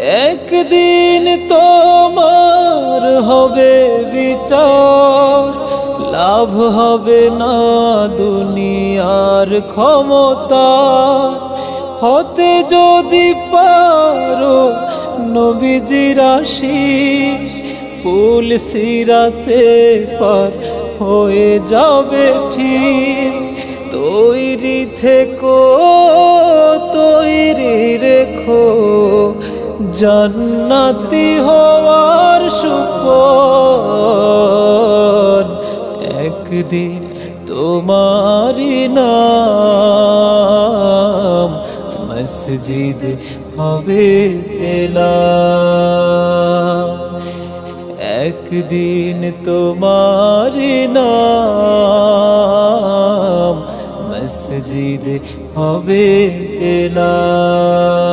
একদিন তোমার হবে বিচার, লাভ হবে না দুনিয়ার ক্ষমতা। হতে যদি পারো নবীজির আশিক, পুল সিরাতে পার হয়ে যাবে ঠিক। তৈরি থেকো, তৈরি রেখো জান্নাতি হওয়ার সুপন। একদিন তোমারি নাম মসজিদ হবে এলাম। একদিন তোমারি নাম মসজিদ হবে এলাম।